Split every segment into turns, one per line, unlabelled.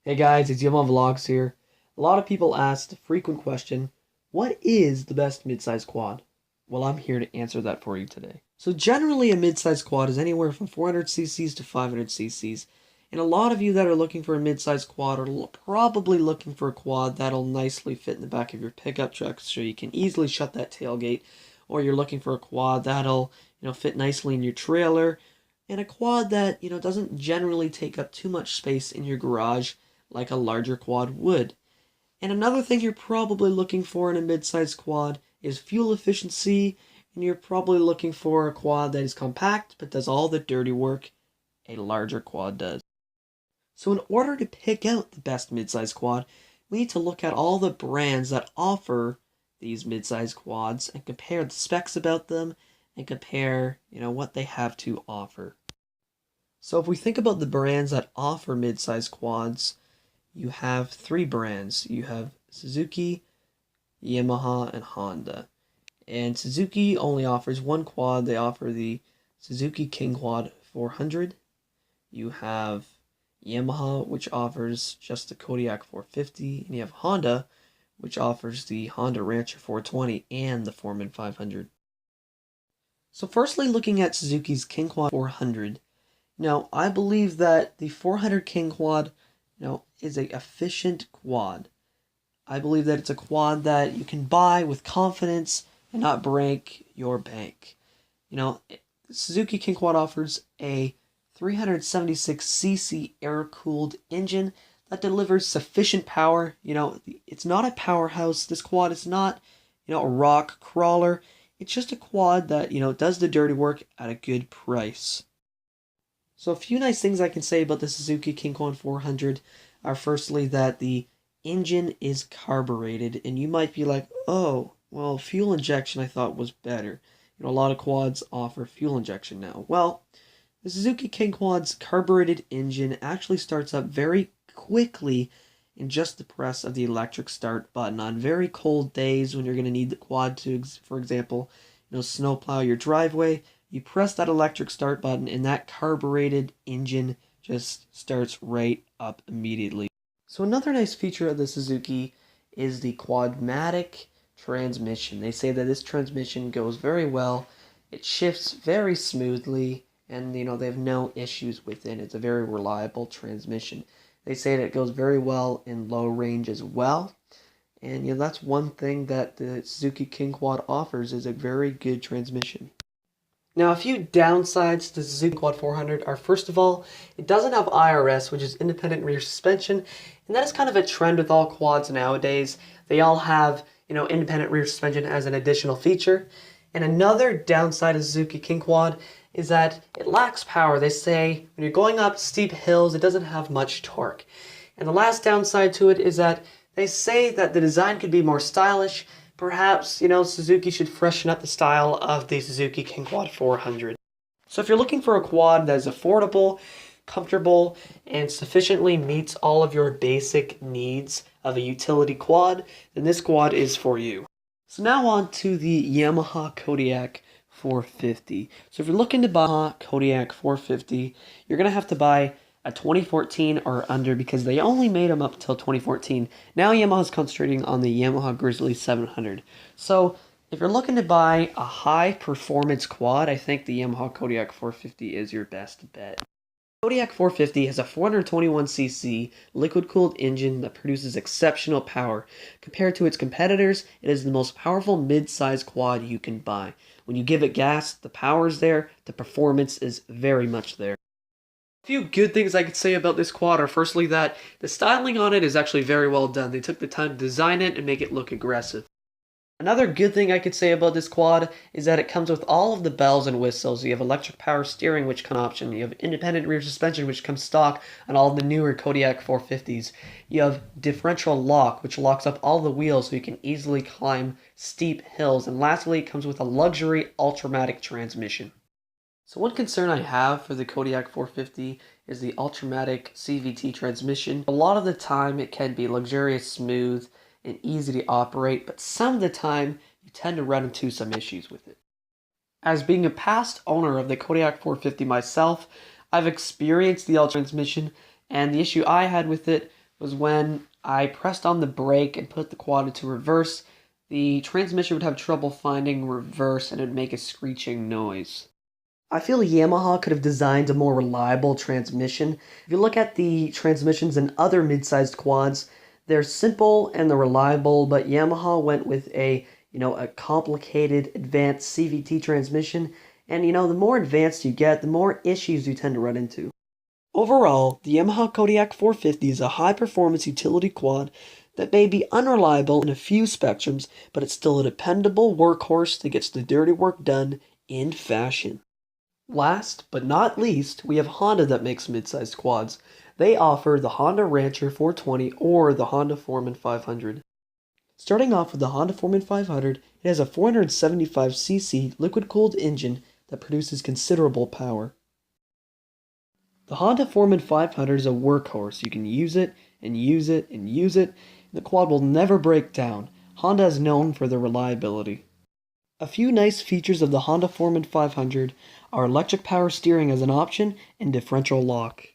Hey guys, it's Yamaha Vlogs here. A lot of people ask the frequent question, what is the best midsize quad? Well, I'm here to answer that for you today. So generally a midsize quad is anywhere from 400cc's to 500cc's. And a lot of you that are looking for a midsize quad are probably looking for a quad that'll nicely fit in the back of your pickup truck so you can easily shut that tailgate. Or you're looking for a quad that'll, fit nicely in your trailer. And a quad that, doesn't generally take up too much space in your garage like a larger quad would. And another thing you're probably looking for in a mid-size quad is fuel efficiency, and you're probably looking for a quad that is compact but does all the dirty work a larger quad does. So in order to pick out the best mid-size quad, we need to look at all the brands that offer these mid-size quads and compare the specs about them and compare, what they have to offer. So if we think about the brands that offer mid-size quads, you have three brands. You have Suzuki, Yamaha, and Honda. And Suzuki only offers one quad. They offer the Suzuki King Quad 400. You have Yamaha, which offers just the Kodiak 450. And you have Honda, which offers the Honda Rancher 420 and the Foreman 500. So firstly, looking at Suzuki's King Quad 400. Now, I believe that the 400 King Quad is a efficient quad. I believe that it's a quad that you can buy with confidence and not break your bank. Suzuki King Quad offers a 376cc air-cooled engine that delivers sufficient power. It's not a powerhouse. This quad is not, a rock crawler. It's just a quad that, does the dirty work at a good price. So a few nice things I can say about the Suzuki King Quad 400 are firstly that the engine is carbureted, and you might be like, oh, well, fuel injection I thought was better. A lot of quads offer fuel injection now. Well, the Suzuki King Quad's carbureted engine actually starts up very quickly in just the press of the electric start button on very cold days when you're going to need the quad to, for example, snowplow your driveway. You press that electric start button and that carbureted engine just starts right up immediately. So another nice feature of the Suzuki is the Quadmatic transmission. They say that this transmission goes very well. It shifts very smoothly, and they have no issues with it. It's a very reliable transmission. They say that it goes very well in low range as well. And that's one thing that the Suzuki King Quad offers, is a very good transmission. Now, a few downsides to the Suzuki Quad 400 are, first of all, it doesn't have IRS, which is independent rear suspension, and that is kind of a trend with all quads nowadays. They all have, independent rear suspension as an additional feature. And another downside of Suzuki King Quad is that it lacks power. They say when you're going up steep hills, it doesn't have much torque. And the last downside to it is that they say that the design could be more stylish. Perhaps, Suzuki should freshen up the style of the Suzuki King Quad 400. So if you're looking for a quad that is affordable, comfortable, and sufficiently meets all of your basic needs of a utility quad, then this quad is for you. So now on to the Yamaha Kodiak 450. So if you're looking to buy a Kodiak 450, you're going to have to buy a 2014 or under, because they only made them up until 2014. Now Yamaha's concentrating on the Yamaha Grizzly 700. So if you're looking to buy a high performance quad, I think the Yamaha Kodiak 450 is your best bet. Kodiak 450 has a 421cc liquid-cooled engine that produces exceptional power. Compared to its competitors, it is the most powerful mid-size quad you can buy. When you give it gas, the power is there, the performance is very much there. A few good things I could say about this quad are firstly that the styling on it is actually very well done. They took the time to design it and make it look aggressive. Another good thing I could say about this quad is that it comes with all of the bells and whistles. You have electric power steering, which comes option. You have independent rear suspension, which comes stock on all the newer Kodiak 450s. You have differential lock, which locks up all the wheels so you can easily climb steep hills. And lastly, it comes with a luxury Ultramatic transmission. So one concern I have for the Kodiak 450 is the Ultramatic CVT transmission. A lot of the time it can be luxurious, smooth, and easy to operate, but some of the time you tend to run into some issues with it. As being a past owner of the Kodiak 450 myself, I've experienced the Ultra transmission, and the issue I had with it was when I pressed on the brake and put the quad into reverse, the transmission would have trouble finding reverse and it would make a screeching noise. I feel Yamaha could have designed a more reliable transmission. If you look at the transmissions in other mid-sized quads, they're simple and they're reliable, but Yamaha went with a complicated, advanced CVT transmission, and the more advanced you get, the more issues you tend to run into. Overall, the Yamaha Kodiak 450 is a high-performance utility quad that may be unreliable in a few spectrums, but it's still a dependable workhorse that gets the dirty work done in fashion. Last but not least, we have Honda that makes mid-sized quads. They offer the Honda Rancher 420 or the Honda Foreman 500. Starting off with the Honda Foreman 500, it has a 475cc liquid-cooled engine that produces considerable power. The Honda Foreman 500 is a workhorse. You can use it and use it and use it, and the quad will never break down. Honda is known for their reliability. A few nice features of the Honda Foreman 500 are electric power steering as an option and differential lock.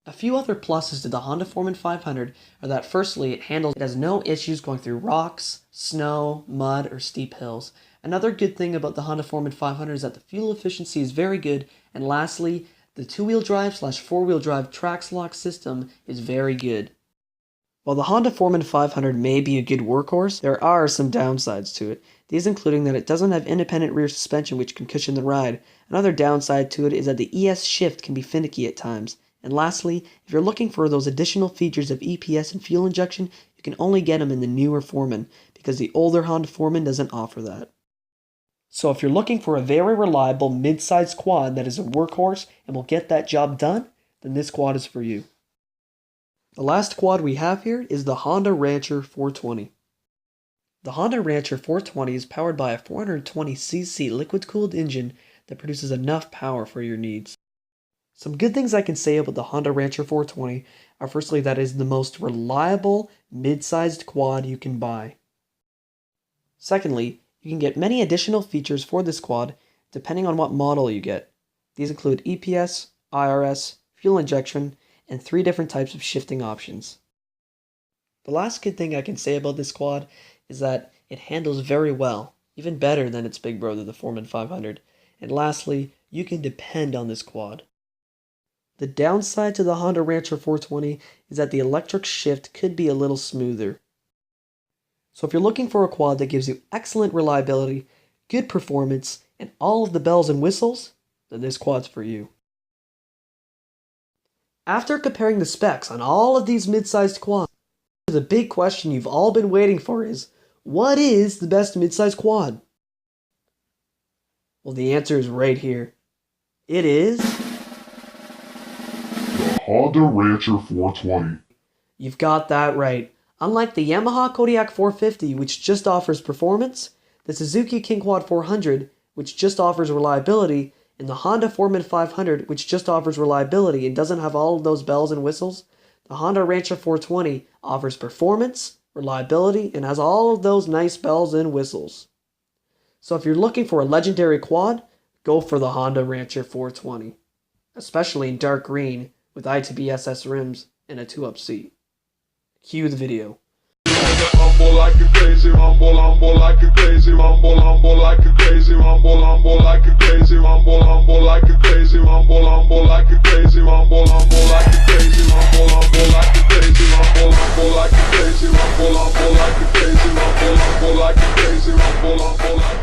A few other pluses to the Honda Foreman 500 are that firstly, it has no issues going through rocks, snow, mud, or steep hills. Another good thing about the Honda Foreman 500 is that the fuel efficiency is very good, and lastly, the two-wheel drive / four-wheel drive Trax lock system is very good. While the Honda Foreman 500 may be a good workhorse, there are some downsides to it. These including that it doesn't have independent rear suspension which can cushion the ride. Another downside to it is that the ES shift can be finicky at times. And lastly, if you're looking for those additional features of EPS and fuel injection, you can only get them in the newer Foreman, because the older Honda Foreman doesn't offer that. So if you're looking for a very reliable mid-sized quad that is a workhorse and will get that job done, then this quad is for you. The last quad we have here is the Honda Rancher 420. The Honda Rancher 420 is powered by a 420cc liquid-cooled engine that produces enough power for your needs. Some good things I can say about the Honda Rancher 420 are firstly that it is the most reliable mid-sized quad you can buy. Secondly, you can get many additional features for this quad depending on what model you get. These include EPS, IRS, fuel injection, and 3 different types of shifting options. The last good thing I can say about this quad is that it handles very well, even better than its big brother, the Foreman 500. And lastly, you can depend on this quad. The downside to the Honda Rancher 420 is that the electric shift could be a little smoother. So if you're looking for a quad that gives you excellent reliability, good performance, and all of the bells and whistles, then this quad's for you. After comparing the specs on all of these mid-sized quads, the big question you've all been waiting for is, what is the best mid-sized quad? Well, the answer is right here. It is
the Honda Rancher 420.
You've got that right. Unlike the Yamaha Kodiak 450, which just offers performance, the Suzuki King Quad 400, which just offers reliability, and the Honda Foreman 500, which just offers reliability and doesn't have all of those bells and whistles, the Honda Rancher 420 offers performance, reliability, and has all of those nice bells and whistles. So if you're looking for a legendary quad, go for the Honda Rancher 420, especially in dark green with ITB-SS rims and a 2-up seat. Cue the video.
Humble like a crazy, humble like a crazy, humble like a crazy, humble like a crazy, humble like a crazy, humble like a crazy, humble like a crazy, humble like a crazy, humble like a crazy, humble like a crazy, humble like a crazy, humble like